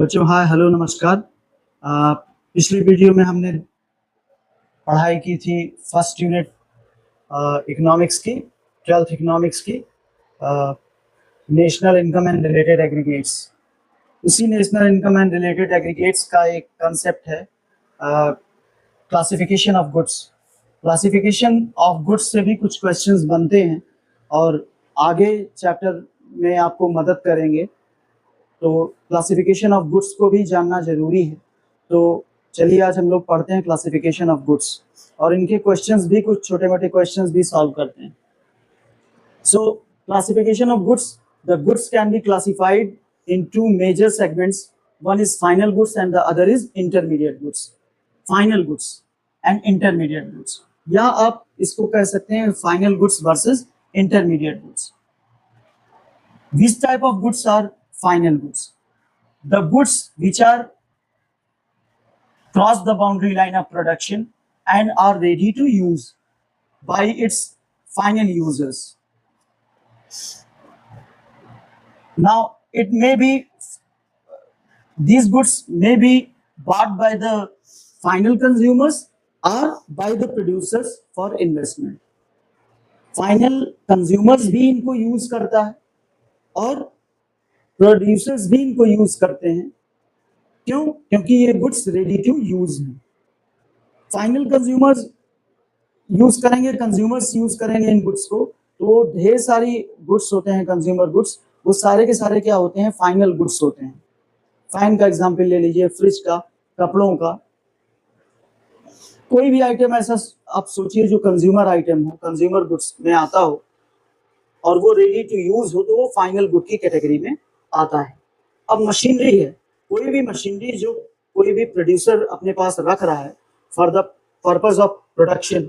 बच्चों hi hello नमस्कार। पिछली वीडियो में हमने पढ़ाई की थी फर्स्ट यूनिट इकोनॉमिक्स की, ट्वेल्थ इकोनॉमिक्स की, national income and related aggregates. उसी national income and related aggregates का एक कंसेप्ट है classification of goods. Classification of goods से भी कुछ क्वेश्चंस बनते हैं और आगे चैप्टर में आपको मदद करेंगे, तो क्लासिफिकेशन ऑफ गुड्स को भी जानना जरूरी है। तो चलिए आज हम लोग पढ़ते हैं क्लासिफिकेशन ऑफ गुड्स और इनके क्वेश्चंस भी, कुछ छोटे मोटे क्वेश्चंस भी सॉल्व करते हैं। So classification of goods, the goods can be classified in two major segments. One is final goods and the other is intermediate goods. Final goods and intermediate goods, या आप इसको कह सकते हैं final goods versus intermediate goods. Which type of goods are final goods? The goods which are cross the boundary line of production and are ready to use by its final users. Now, it may be, these goods may be bought by the final consumers or by the producers for investment. Final consumers भी इनको use करता है और producers भी इनको use करते हैं। क्यों? क्योंकि ये गुड्स रेडी टू यूज हैं। फाइनल कंज्यूमर्स यूज करेंगे, कंज्यूमर्स यूज करेंगे इन गुड्स को, तो ढेर सारी गुड्स होते हैं कंज्यूमर गुड्स, वो सारे के सारे क्या होते हैं? फाइनल गुड्स होते हैं। फैन का एग्जांपल ले लीजिए, फ्रिज का, कपड़ों का, कोई भी आइटम ऐसा आप सोचिए जो कंज्यूमर आइटम हो, कंज्यूमर गुड्स में आता हो और वो रेडी टू यूज हो, तो वो फाइनल गुड की कैटेगरी में आता है। अब मशीनरी है, कोई भी मशीनरी जो कोई भी प्रोड्यूसर अपने पास रख रहा है for the purpose of production,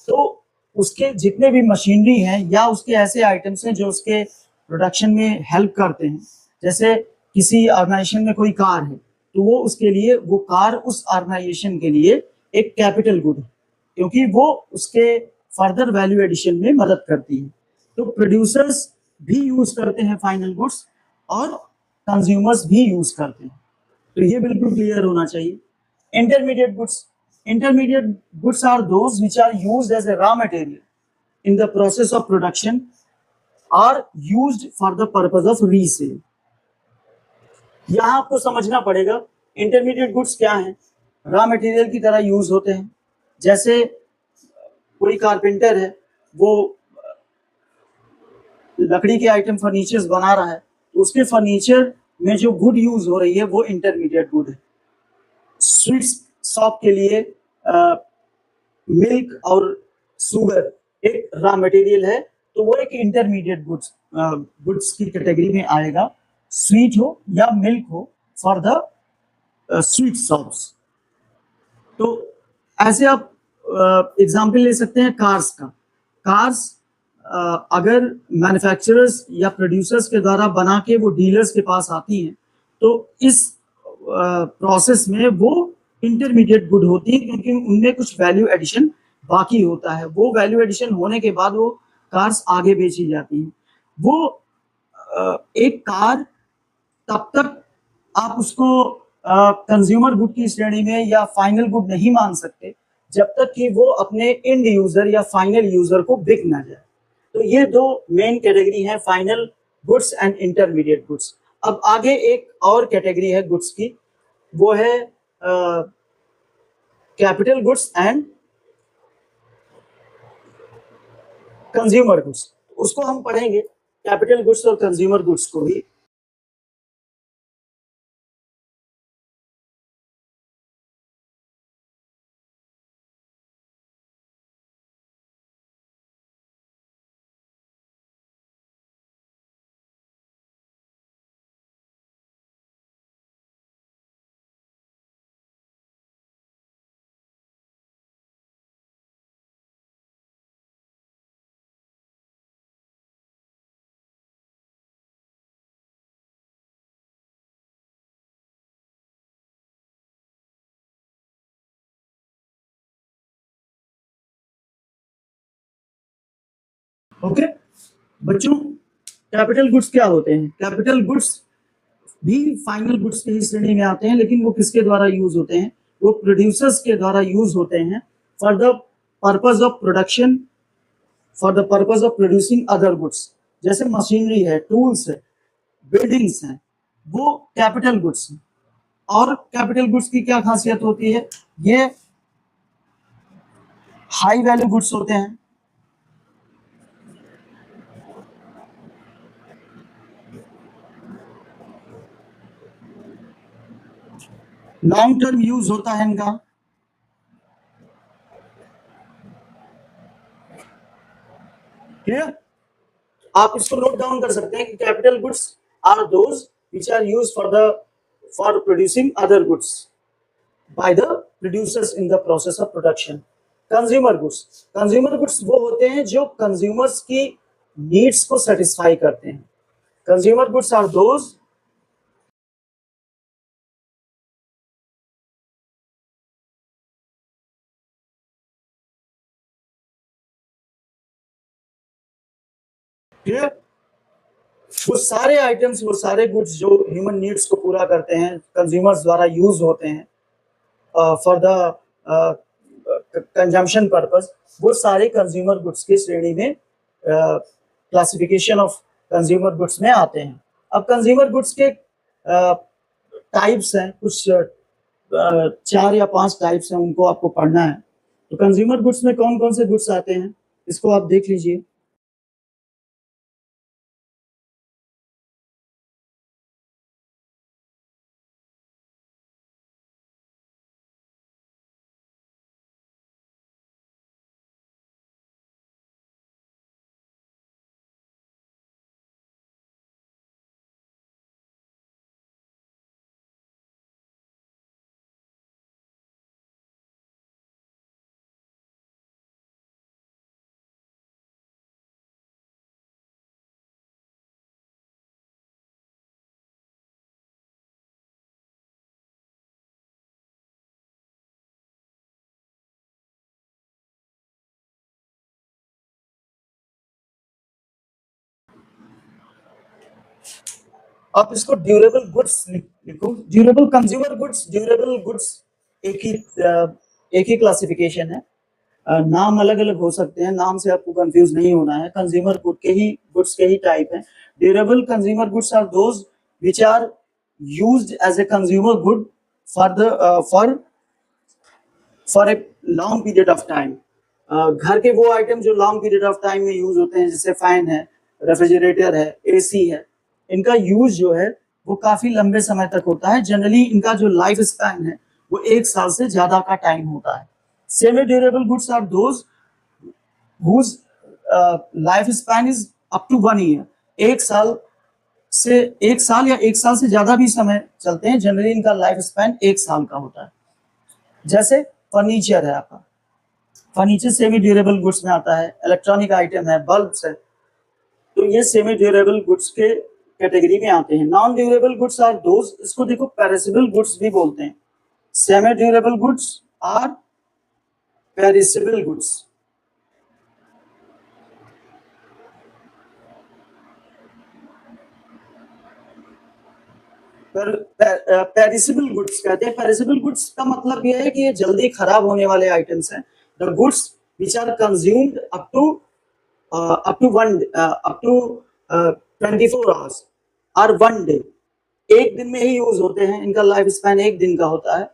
तो उसके जितने भी मशीनरी हैं या उसके ऐसे आइटम्स हैं जो उसके प्रोडक्शन में हेल्प करते हैं, जैसे किसी ऑर्गेनाइजेशन में कोई कार है तो वो उसके लिए, वो कार उस ऑर्गेनाइजेशन के लिए एक कैपिटल गुड है, क्योंकि वो उसके फर्दर वैल्यू एडिशन में मदद करती है। तो प्रोड्यूसर्स भी यूज करते हैं फाइनल गुड्स और कंज्यूमर्स भी यूज करते हैं, तो ये बिल्कुल क्लियर होना चाहिए। Intermediate goods, intermediate goods are those which are used as a raw material in the process of production are used for the purpose of resale. यहां आपको समझना पड़ेगा इंटरमीडिएट गुड्स क्या है। रॉ मटेरियल की तरह यूज होते हैं, जैसे कोई कारपेंटर है, वो लकड़ी के आइटम फर्नीचर्स बना रहा है, तो उसके फर्नीचर में जो गुड यूज हो रही है वो इंटरमीडिएट गुड है। स्वीट्स शॉप के लिए मिल्क और शुगर एक रॉ मटेरियल है, तो वो एक इंटरमीडिएट गुड्स की कैटेगरी में आएगा। स्वीट हो या मिल्क हो फॉर द स्वीट शॉप्स। तो ऐसे आप एग्जाम्पल ले सकते हैं कार्स का। कार्स अगर मैन्युफैक्चरर्स या प्रोड्यूसर्स के द्वारा बना के वो डीलर्स के पास आती हैं, तो इस प्रोसेस में वो इंटरमीडिएट गुड होती है, क्योंकि उनमें कुछ वैल्यू एडिशन बाकी होता है। वो वैल्यू एडिशन होने के बाद वो कार्स आगे बेची जाती हैं। वो एक कार तब तक आप उसको कंज्यूमर गुड की श्रेणी में या फाइनल गुड नहीं मान सकते जब तक कि वो अपने एंड यूजर या फाइनल यूजर को बिक ना जाए। तो ये दो मेन कैटेगरी है, final goods and intermediate goods. अब आगे एक और कैटेगरी है गुड्स की, वो है capital goods and consumer goods. उसको हम पढ़ेंगे, कैपिटल गुड्स और कंज्यूमर गुड्स को भी। ओके बच्चों, कैपिटल गुड्स क्या होते हैं? कैपिटल गुड्स भी फाइनल गुड्स की श्रेणी में आते हैं, लेकिन वो किसके द्वारा यूज होते हैं? वो प्रोड्यूसर्स के द्वारा यूज होते हैं for the purpose of production, for the purpose of producing other goods. जैसे मशीनरी है, टूल्स है, बिल्डिंग्स हैं, वो कैपिटल गुड्स हैं। और कैपिटल गुड्स की क्या खासियत होती है? ये हाई वैल्यू गुड्स होते हैं, लॉन्ग टर्म यूज होता है इनका। क्लियर? आप इसको नोट डाउन कर सकते हैं कि capital goods are those which are use for producing other goods by the producers in the process of production. Consumer goods वो होते हैं जो कंज्यूमर्स की नीड्स को सेटिस्फाई करते हैं। कंज्यूमर गुड्स आर दोज वो सारे आइटम्स, वो सारे गुड्स जो ह्यूमन नीड्स को पूरा करते हैं, कंज्यूमर्स द्वारा यूज होते हैं फॉर द कंजम्पशन पर्पस, वो सारे कंज्यूमर गुड्स की श्रेणी में, क्लासिफिकेशन ऑफ कंज्यूमर गुड्स में आते हैं। अब कंज्यूमर गुड्स के टाइप्स हैं, कुछ 4 या 5 टाइप्स हैं, उनको आपको पढ़ना है। तो कंज्यूमर गुड्स में कौन कौन से गुड्स आते हैं, इसको आप देख लीजिए। आप इसको ड्यूरेबल गुड्स लिखो, durable consumer goods, durable goods एक ही एक ही क्लासिफिकेशन है। नाम अलग अलग हो सकते हैं, नाम से आपको कंफ्यूज नहीं होना है। कंज्यूमर गुड्स के ही टाइप हैं। Durable consumer goods are those which are used as a consumer good for the for a long period of time. घर के वो आइटम जो लॉन्ग पीरियड ऑफ टाइम में यूज होते हैं, जैसे फैन है, रेफ्रिजरेटर है, एसी है, इनका यूज जो है वो काफी लंबे समय तक होता है। जनरली इनका जो लाइफ स्पैन है वो 1 साल से ज्यादा का टाइम होता है। Semi durable goods are those whose life span is up to 1 year. 1 साल से 1 साल या 1 साल से ज्यादा भी समय चलते हैं। जनरली इनका लाइफ स्पैन 1 साल का होता है। जैसे फर्नीचर है आपका, फर्नीचर सेमी ड्यूरेबल गुड्स में आता है। इलेक्ट्रॉनिक आइटम है, बल्ब्स है, तो ये सेमी ड्यूरेबल गुड्स के कैटेगरी में आते हैं। Non durable goods are those, इसको देखो पेरिसेबल गुड्स भी बोलते हैं। Semi durable goods are perishable goods. Perishable goods कहते हैं। पेरिसेबल गुड्स का मतलब यह है कि ये जल्दी खराब होने वाले आइटम्स हैं। The goods which are consumed up to 24 hours और 1 डे, एक दिन में ही यूज होते हैं, इनका लाइफ स्पैन एक दिन का होता है।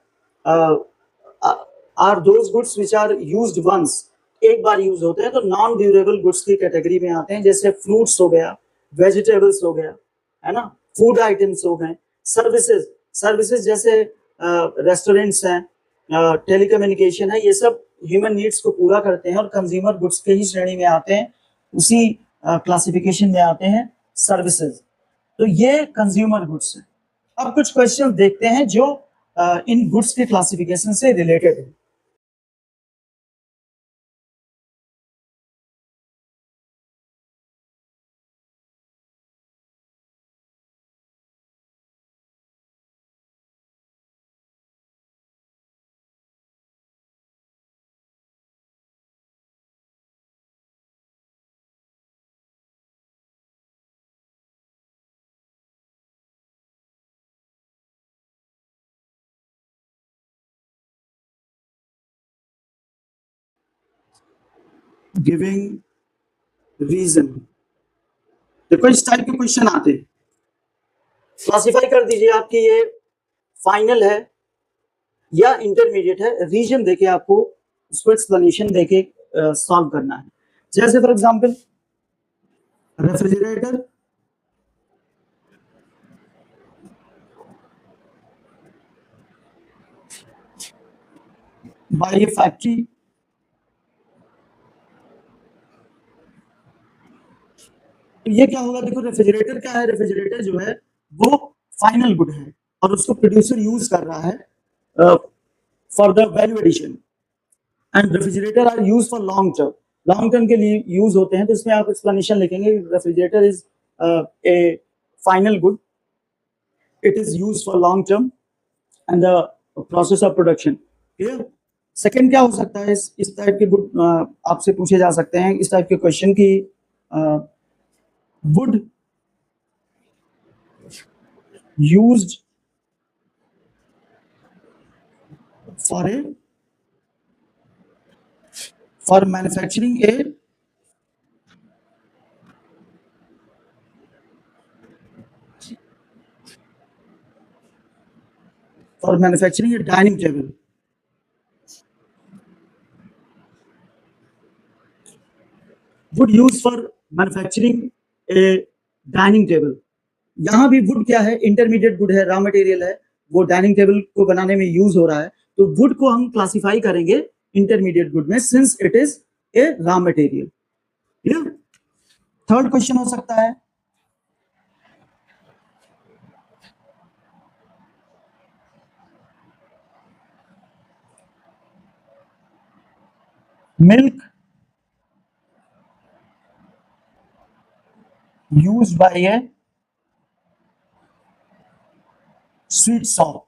Are those goods which are used once, एक बार यूज होते हैं, तो नॉन ड्यूरेबल गुड्स की कैटेगरी में आते हैं। जैसे फ्रूट्स हो गया, वेजिटेबल्स हो गया, है ना, फूड आइटम्स हो गए। सर्विसेज, सर्विसेज जैसे रेस्टोरेंट्स हैं, टेलीकम्युनिकेशन है, ये सब ह्यूमन नीड्स को पूरा करते हैं और कंज्यूमर गुड्स के ही श्रेणी में आते हैं, उसी क्लासिफिकेशन में आते हैं सर्विसेज। तो ये कंज्यूमर गुड्स है। अब कुछ क्वेश्चन देखते हैं जो इन गुड्स के क्लासिफिकेशन से रिलेटेड है। Giving reason. देखो इस टाइप के क्वेश्चन आते हैं। क्लासिफाई कर दीजिए आपकी ये फाइनल है या इंटरमीडिएट है, रीजन देके आपको उसको एक्सप्लेनेशन देके सॉल्व करना है। जैसे for example refrigerator, by a factory, तो ये क्या होगा, देखो रेफ्रिजरेटर क्या है, रेफ्रिजरेटर जो है वो फाइनल गुड है और उसको प्रोड्यूसर यूज कर रहा है for the value addition. And refrigerator are use for long term, long term के लिए यूज होते हैं। तो इसमें आप एक्सप्लेनेशन लिखेंगे refrigerator is A final good, it is use for long term and the process of production. Clear. Second क्या हो सकता है, इस टाइप के गुड आपसे पूछे जा सकते हैं इस टाइप के क्वेश्चन की, wood used for manufacturing a dining table। wood used for manufacturing a dining table, यहाँ भी वुड क्या है, इंटरमीडिएट गुड है, रॉ मटेरियल है, वो डाइनिंग टेबल को बनाने में यूज हो रहा है। तो वुड को हम क्लासिफाई करेंगे इंटरमीडिएट गुड में, since it is a raw material. Clear. Third question हो सकता है milk used by A sweet shop.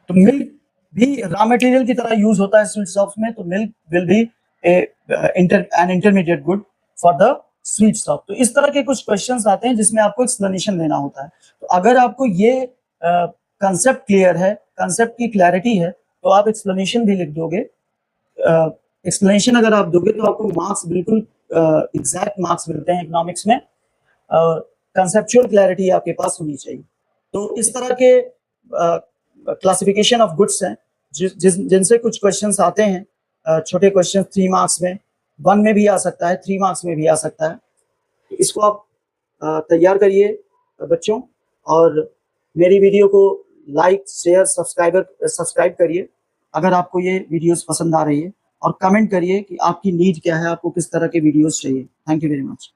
तो मिल्क भी रॉ मटेरियल की तरह यूज होता है स्वीट शॉप्स में, तो milk will be an intermediate good for the sweet shop. तो इस तरह के कुछ क्वेश्चंस आते हैं जिसमें आपको एक्सप्लेनेशन देना होता है। तो अगर आपको ये कंसेप्ट क्लियर है, कंसेप्ट की क्लैरिटी है, तो आप एक्सप्लेनेशन भी लिख दोगे। एक्सप्लेनेशन अगर आप दोगे तो आपको मार्क्स बिल्कुल एग्जैक्ट मार्क्स मिलते हैं इकोनॉमिक्स में। कंसेप्चुअल क्लैरिटी आपके पास होनी चाहिए। तो इस तरह के क्लासिफिकेशन ऑफ गुड्स हैं जिनसे कुछ क्वेश्चंस आते हैं, छोटे क्वेश्चन 3 मार्क्स में, 1 में भी आ सकता है, 3 मार्क्स में भी आ सकता है। इसको आप तैयार करिए बच्चों, और मेरी वीडियो को लाइक शेयर सब्सक्राइब करिए अगर आपको ये वीडियोस पसंद आ रही है, और कमेंट करिए कि आपकी नीड क्या है, आपको किस तरह के वीडियोस चाहिए। Thank you very much.